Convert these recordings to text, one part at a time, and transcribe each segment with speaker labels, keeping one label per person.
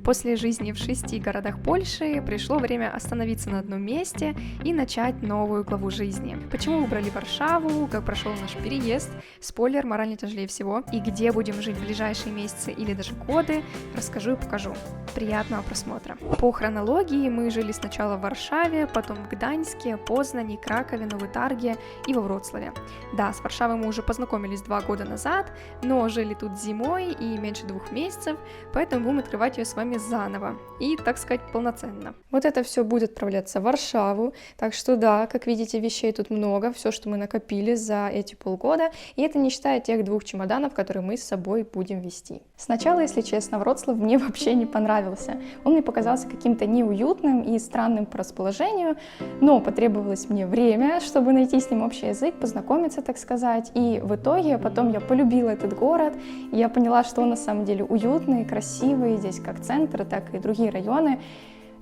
Speaker 1: После жизни в 6 городах Польши пришло время остановиться на одном месте и начать новую главу жизни. Почему выбрали Варшаву, как прошел наш переезд, спойлер, морально тяжелее всего, и где будем жить в ближайшие месяцы или даже годы, расскажу и покажу. Приятного просмотра. По хронологии мы жили сначала в Варшаве, потом в Гданьске, Познани, Кракове, Новой Тарге и во Вроцлаве. Да, с Варшавой мы уже познакомились 2 года назад, но жили тут зимой и меньше 2 месяцев, поэтому будем открывать ее с вами заново и, так сказать, полноценно. Вот это все будет отправляться в Варшаву, так что да, как видите, вещей тут много, все, что мы накопили за эти полгода, и это не считая тех 2 чемоданов, которые мы с собой будем везти. Сначала, если честно, Вроцлав мне вообще не понравился. Он мне показался каким-то неуютным и странным по расположению, но потребовалось мне время, чтобы найти с ним общий язык, познакомиться, так сказать, и в итоге потом я полюбила этот город, и я поняла, что он на самом деле уютный, красивый, здесь как центр, так и другие районы.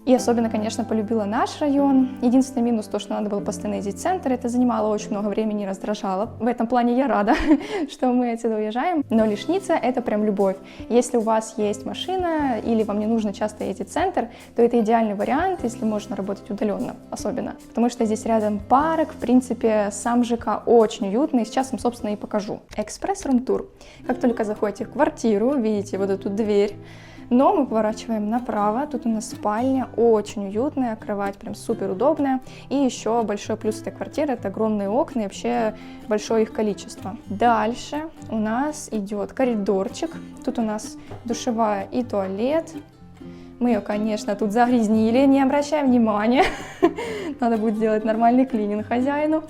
Speaker 1: И особенно, конечно, полюбила наш район. Единственный минус то, что надо было постоянно ездить в центр, это занимало очень много времени и раздражало. В этом плане я рада, что мы отсюда уезжаем. Но Лишница — это прям любовь. Если у вас есть машина или вам не нужно часто ездить в центр, то это идеальный вариант, если можно работать удаленно, особенно. Потому что здесь рядом парк, в принципе, сам ЖК очень уютный. Сейчас вам, собственно, и покажу. Экспресс-рум-тур. Как только заходите в квартиру, видите вот эту дверь, но мы поворачиваем направо, тут у нас спальня, очень уютная, кровать прям супер удобная. И еще большой плюс этой квартиры — это огромные окна и вообще большое их количество. Дальше у нас идет коридорчик, тут у нас душевая и туалет. Мы ее, конечно, тут загрязнили, не обращаем внимания, надо будет сделать нормальный клининг хозяину.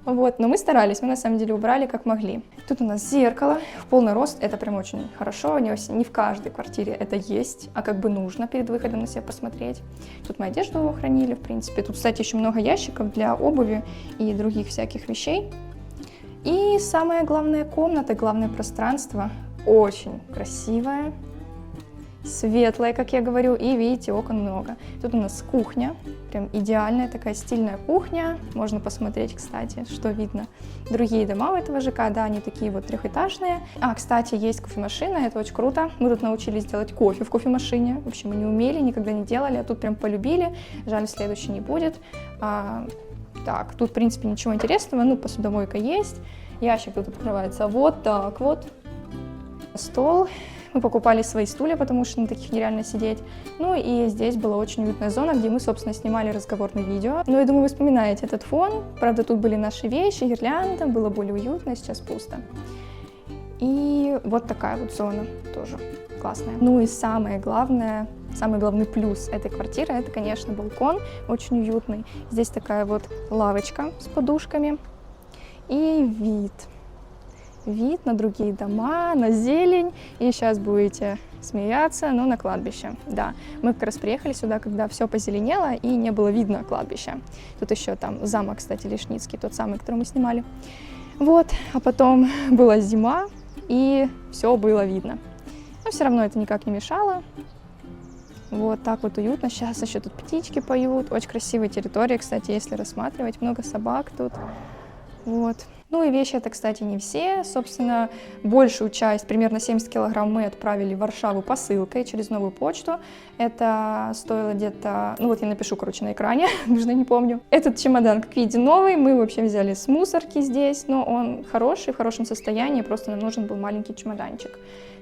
Speaker 1: Вот, но мы старались, мы на самом деле убрали как могли. Тут у нас зеркало в полный рост, это прям очень хорошо, не в каждой квартире это есть, а как бы нужно перед выходом на себя посмотреть. Тут мы одежду хранили, в принципе. Тут, кстати, еще много ящиков для обуви и других всяких вещей. И самая главная комната, главное пространство, очень красивая, светлая, как я говорю, и видите, окон много. Тут у нас кухня, прям идеальная такая стильная кухня. Можно посмотреть, кстати, что видно. Другие дома у этого ЖК, да, они такие вот трехэтажные. А, кстати, есть кофемашина, это очень круто. Мы тут научились делать кофе в кофемашине. Вообще мы не умели, никогда не делали, а тут прям полюбили. Жаль, следующий не будет. Так, тут, в принципе, ничего интересного, ну, посудомойка есть. Ящик тут открывается вот так вот. Стол. Мы покупали свои стулья, потому что на таких нереально сидеть. Ну и здесь была очень уютная зона, где мы, собственно, снимали разговорное видео. Ну, я думаю, вы вспоминаете этот фон. Правда, тут были наши вещи, гирлянда, было более уютно, сейчас пусто. И вот такая вот зона тоже классная. Ну и самый главный плюс этой квартиры — это, конечно, балкон, очень уютный. Здесь такая вот лавочка с подушками и вид на другие дома, на зелень, и сейчас будете смеяться, но на кладбище. Да, мы как раз приехали сюда, когда все позеленело и не было видно кладбища. Тут еще там замок, кстати, Лишницкий, тот самый, который мы снимали. Вот, а потом была зима, и все было видно. Но все равно это никак не мешало. Вот так вот уютно. Сейчас еще тут птички поют. Очень красивая территория, кстати, если рассматривать. Много собак тут. Вот. Ну и вещи это, кстати, не все. Собственно, большую часть, примерно 70 килограмм, мы отправили в Варшаву посылкой через новую почту. Это стоило где-то, ну вот я напишу, короче, на экране, нужно, не помню. Этот чемодан, как видите, новый, мы вообще взяли с мусорки здесь, но он хороший, в хорошем состоянии, просто нам нужен был маленький чемоданчик.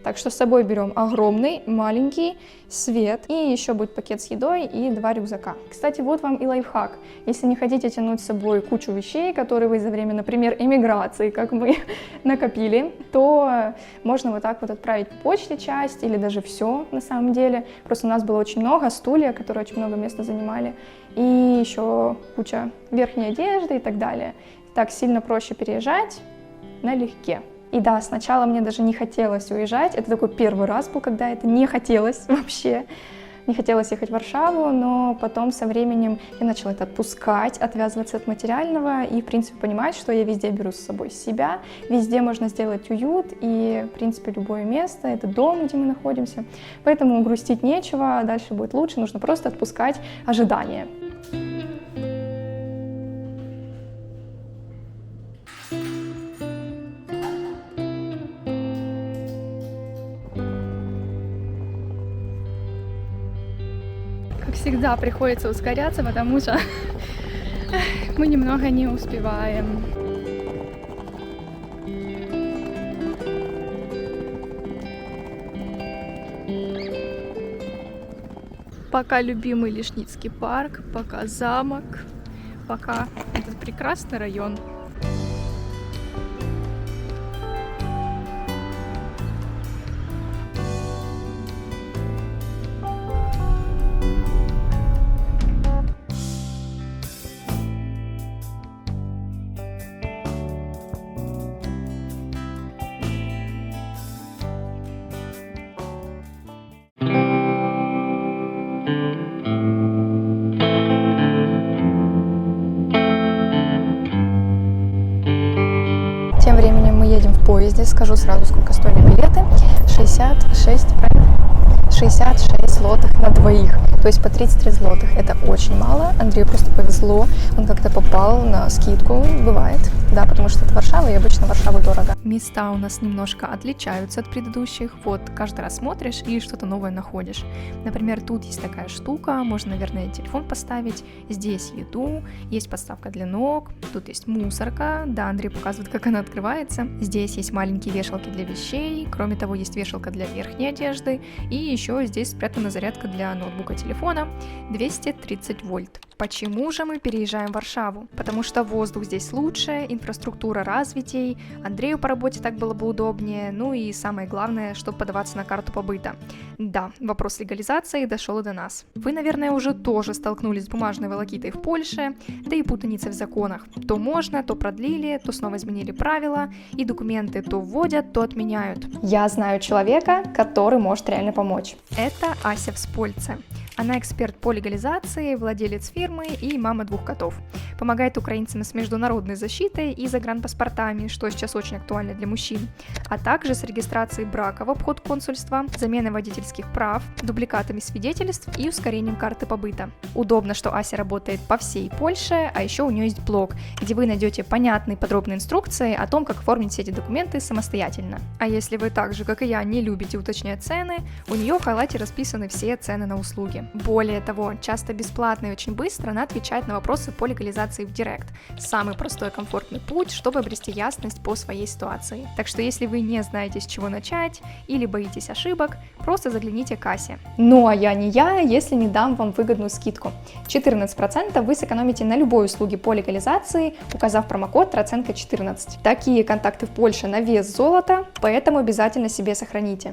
Speaker 1: Так что с собой берем огромный, маленький, свет, и еще будет пакет с едой и 2 рюкзака. Кстати, вот вам и лайфхак. Если не хотите тянуть с собой кучу вещей, которые вы за время, например, эмиграции, как мы, накопили, то можно вот так вот отправить по почте часть или даже все на самом деле. Просто у нас было очень много стулья, которые очень много места занимали, и еще куча верхней одежды и так далее. Так сильно проще переезжать налегке. И да, сначала мне даже не хотелось уезжать, это такой первый раз был, когда это не хотелось вообще. Не хотелось ехать в Варшаву, но потом со временем я начала это отпускать, отвязываться от материального и, в принципе, понимать, что я везде беру с собой себя, везде можно сделать уют, и, в принципе, любое место — это дом, где мы находимся. Поэтому грустить нечего, дальше будет лучше, нужно просто отпускать ожидания.
Speaker 2: Как всегда, приходится ускоряться, потому что мы немного не успеваем. Пока любимый Лишницкий парк, пока замок, пока этот прекрасный район.
Speaker 1: Тем временем мы едем в поезде. Скажу сразу, сколько стоили билеты. 66, правильно? 66 злотых на двоих. То есть по 33 злотых. Это очень мало. Андрею просто повезло. Он как-то попал на скидку. Бывает. Да, потому что это Варшава, и обычно Варшава дорого. Места у нас немножко отличаются от предыдущих. Вот, каждый раз смотришь и что-то новое находишь. Например, тут есть такая штука. Можно, наверное, телефон поставить. Здесь еду. Есть подставка для ног. Тут есть мусорка. Да, Андрей показывает, как она открывается. Здесь есть маленькие вешалки для вещей. Кроме того, есть вешалка для верхней одежды. И еще здесь спрятана зарядка для ноутбука, телефона. 230 вольт. Почему же мы переезжаем в Варшаву? Потому что воздух здесь лучше, инфраструктура развитей, Андрею по работе так было бы удобнее, ну и самое главное, чтобы подаваться на карту побыта. Да, вопрос легализации дошел и до нас. Вы, наверное, уже тоже столкнулись с бумажной волокитой в Польше, да и путаницей в законах. То можно, то продлили, то снова изменили правила, и документы то вводят, то отменяют. Я знаю человека, который может реально помочь. Это Ася Вспольце. Она эксперт по легализации, владелец фирмы и мама 2 котов. Помогает украинцам с международной защитой и загранпаспортами, что сейчас очень актуально для мужчин, а также с регистрацией брака в обход консульства, заменой водительских прав, дубликатами свидетельств и ускорением карты побыта. Удобно, что Ася работает по всей Польше, а еще у нее есть блог, где вы найдете понятные подробные инструкции о том, как оформить все эти документы самостоятельно. А если вы так же, как и я, не любите уточнять цены, у нее в хайлайте расписаны все цены на услуги. Более того, часто бесплатно и очень быстро она отвечает на вопросы по легализации в Директ. Самый простой и комфортный путь, чтобы обрести ясность по своей ситуации. Так что если вы не знаете, с чего начать или боитесь ошибок, просто загляните к Асе. Ну а я не я, если не дам вам выгодную скидку. 14% вы сэкономите на любой услуге по легализации, указав промокод расценка 14. Такие контакты в Польше на вес золота, поэтому обязательно себе сохраните.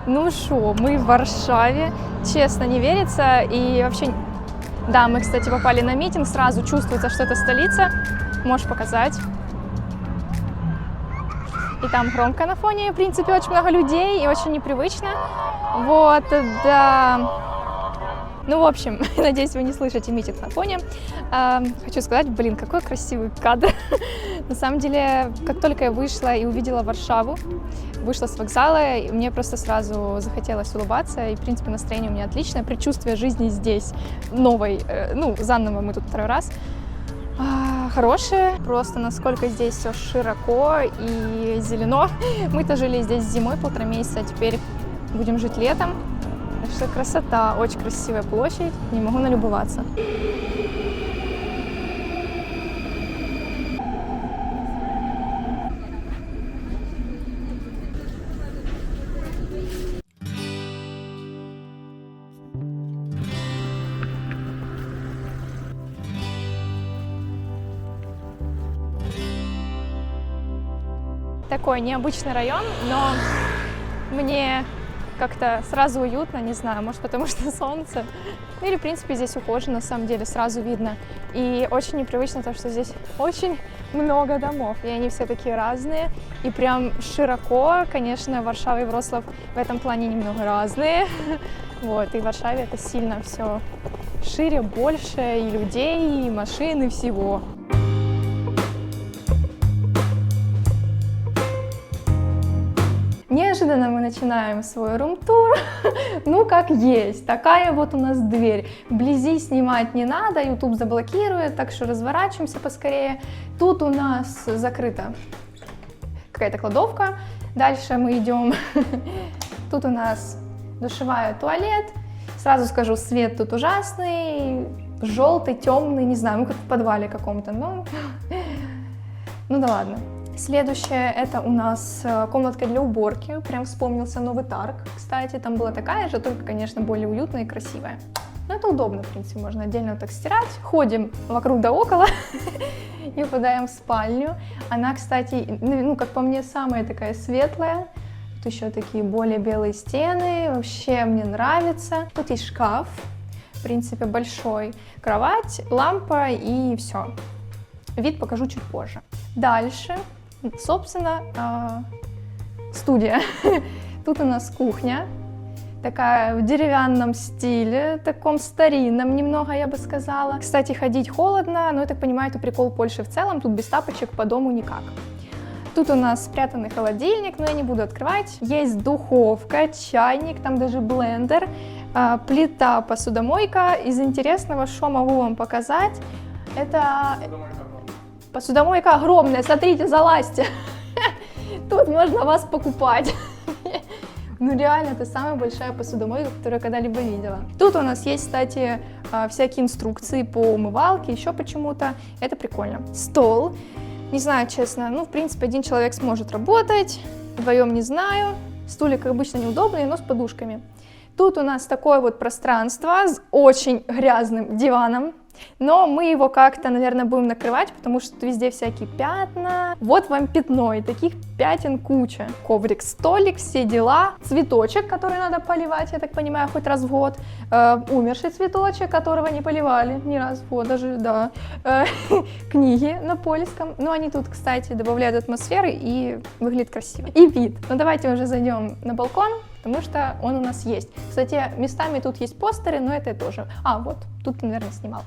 Speaker 1: Ну шо, мы в Варшаве, честно, не верится, и вообще, да, мы, кстати, попали на митинг, сразу чувствуется, что это столица, можешь показать. И там громко на фоне, в принципе, очень много людей, и очень непривычно, вот, да. Ну, в общем, надеюсь, вы не слышите митинг на фоне. Хочу сказать, блин, какой красивый кадр. На самом деле, как только я вышла и увидела Варшаву, вышла с вокзала, мне просто сразу захотелось улыбаться, и, в принципе, настроение у меня отличное, предчувствие жизни здесь новой, ну, заново мы тут 2-й раз. Хорошее, просто насколько здесь все широко и зелено. Мы-то жили здесь зимой 1,5 месяца, а теперь будем жить летом. Так что красота, очень красивая площадь, не могу налюбоваться. Такой необычный район, но мне как-то сразу уютно, не знаю, может потому что солнце, ну или в принципе здесь ухожено, на самом деле сразу видно. И очень непривычно то, что здесь очень много домов, и они все такие разные, и прям широко, конечно, Варшава и Вроцлав в этом плане немного разные, вот, и в Варшаве это сильно все шире, больше и людей, и машин, и всего. Неожиданно мы начинаем свой рум-тур, ну как есть, такая вот у нас дверь. Вблизи снимать не надо, YouTube заблокирует, так что разворачиваемся поскорее. Тут у нас закрыта какая-то кладовка, дальше мы идем, тут у нас душевая, туалет. Сразу скажу, свет тут ужасный, желтый, темный, не знаю, ну как в подвале каком-то, но ну да ладно. Следующее, это у нас комнатка для уборки, прям вспомнился новый Тарг, кстати, там была такая же, только, конечно, более уютная и красивая. Но это удобно, в принципе, можно отдельно так стирать. Ходим вокруг да около и попадаем в спальню. Она, кстати, ну, как по мне, самая такая светлая. Тут еще такие более белые стены, вообще мне нравится. Тут есть шкаф, в принципе, большой, кровать, лампа и все. Вид покажу чуть позже. Дальше, собственно, студия. Тут у нас кухня, такая в деревянном стиле, таком старинном немного, я бы сказала. Кстати, ходить холодно, но я так понимаю, это прикол Польши в целом, тут без тапочек по дому никак. Тут у нас спрятанный холодильник, но я не буду открывать. Есть духовка, чайник, там даже блендер, плита, посудомойка. Из интересного, что могу вам показать, это посудомойка огромная, смотрите, залазьте. Тут можно вас покупать. Ну реально, это самая большая посудомойка, которую я когда-либо видела. Тут у нас есть, кстати, всякие инструкции по умывалке, еще почему-то. Это прикольно. Стол. Не знаю, честно, ну, в принципе, один человек сможет работать, вдвоем не знаю. Стулья, как обычно, неудобные, но с подушками. Тут у нас такое вот пространство с очень грязным диваном. Но мы его как-то, наверное, будем накрывать, потому что тут везде всякие пятна. Вот вам пятно, и таких пятен куча. Коврик, столик, все дела. Цветочек, который надо поливать, я так понимаю, хоть раз в год. Умерший цветочек, которого не поливали ни раз в год, даже, да. Книги на польском. Ну, они тут, кстати, добавляют атмосферы и выглядит красиво. И вид. Ну, давайте уже зайдем на балкон, потому что он у нас есть. Кстати, местами тут есть постеры, но это тоже. А, вот, тут ты, наверное, снимал.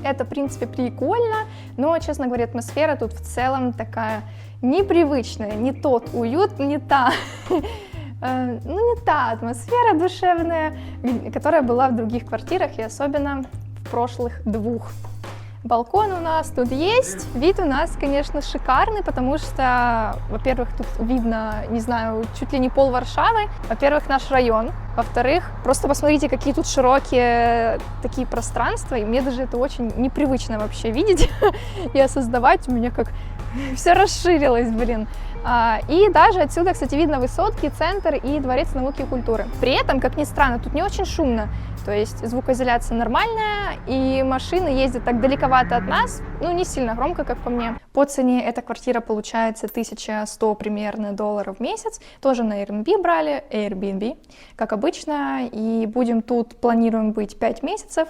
Speaker 1: Это, в принципе, прикольно, но, честно говоря, атмосфера тут в целом такая непривычная, не тот уют, не та, не та атмосфера душевная, которая была в других квартирах и особенно в прошлых двух. Балкон у нас тут есть, вид у нас, конечно, шикарный, потому что, во-первых, тут видно, не знаю, чуть ли не пол Варшавы, во-первых, наш район, во-вторых, просто посмотрите, какие тут широкие такие пространства, и мне даже это очень непривычно вообще видеть и осознавать, у меня как все расширилось, блин. И даже отсюда, кстати, видно высотки, центр и дворец науки и культуры. При этом, как ни странно, тут не очень шумно, то есть звукоизоляция нормальная, и машины ездят так далековато от нас, ну не сильно громко, как по мне. По цене эта квартира получается 1100 примерно долларов в месяц, тоже на Airbnb брали, Airbnb, как обычно, и будем тут, планируем быть 5 месяцев,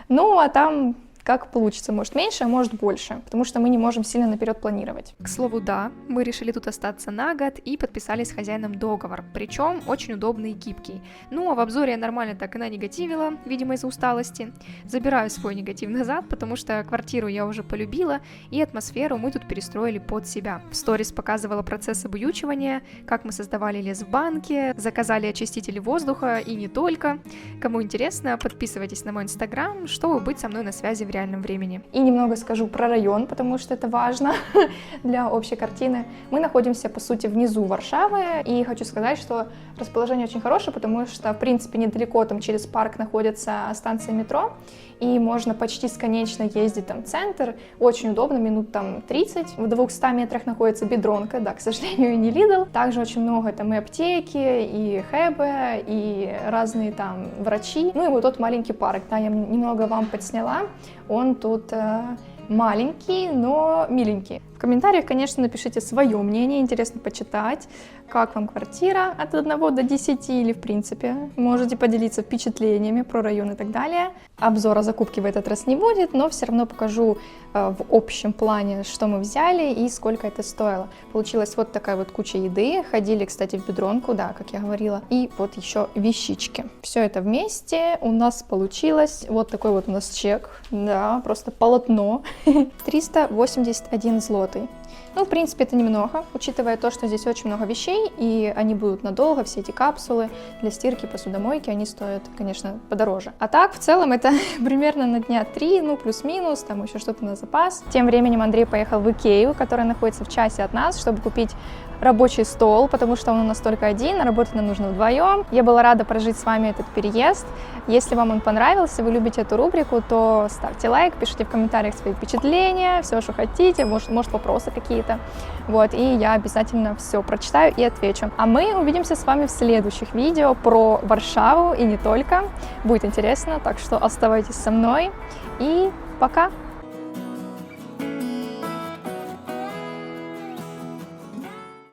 Speaker 1: ну а там как получится, может меньше, а может больше, потому что мы не можем сильно наперед планировать.
Speaker 3: К слову, да, мы решили тут остаться на год и подписали с хозяином договор, причем очень удобный и гибкий. Ну, а в обзоре я нормально так и нанегативила, видимо, из-за усталости. Забираю свой негатив назад, потому что квартиру я уже полюбила, и атмосферу мы тут перестроили под себя. В сторис показывала процесс обуючивания, как мы создавали лес в банке, заказали очистители воздуха и не только. Кому интересно, подписывайтесь на мой инстаграм, чтобы быть со мной на связи в реальном времени.
Speaker 1: И немного скажу про район, потому что это важно для общей картины. Мы находимся, по сути, внизу Варшавы, и хочу сказать, что расположение очень хорошее, потому что, в принципе, недалеко там через парк находится станция метро, и можно почти сконечно ездить там в центр, очень удобно, минут там 30. В 200 метрах находится Бедронка, да, к сожалению, не Lidl. Также очень много там и аптеки, и хэбы, и разные там врачи. Ну и вот тот маленький парк, да, я немного вам подсняла. Он тут маленький, но миленький. В комментариях, конечно, напишите свое мнение, интересно почитать, как вам квартира от 1 до 10 или, в принципе, можете поделиться впечатлениями про район и так далее. Обзора закупки в этот раз не будет, но все равно покажу в общем плане, что мы взяли и сколько это стоило. Получилась вот такая вот куча еды, ходили, кстати, в Бедронку, да, как я говорила, и вот еще вещички. Все это вместе у нас получилось, вот такой вот у нас чек, да, просто полотно, 381 злотый. Ну, в принципе, это немного, учитывая то, что здесь очень много вещей, и они будут надолго, все эти капсулы для стирки, посудомойки, они стоят, конечно, подороже. А так, в целом, это примерно на дня 3, ну, плюс-минус, там еще что-то на запас. Тем временем Андрей поехал в Икею, которая находится в часе от нас, чтобы купить рабочий стол, потому что он у нас только один, а работать нам нужно вдвоем. Я была рада прожить с вами этот переезд. Если вам он понравился, вы любите эту рубрику, то ставьте лайк, пишите в комментариях свои впечатления, все, что хотите, может вопросы какие-то. Вот, и я обязательно все прочитаю и отвечу. А мы увидимся с вами в следующих видео про Варшаву и не только. Будет интересно, так что оставайтесь со мной и пока!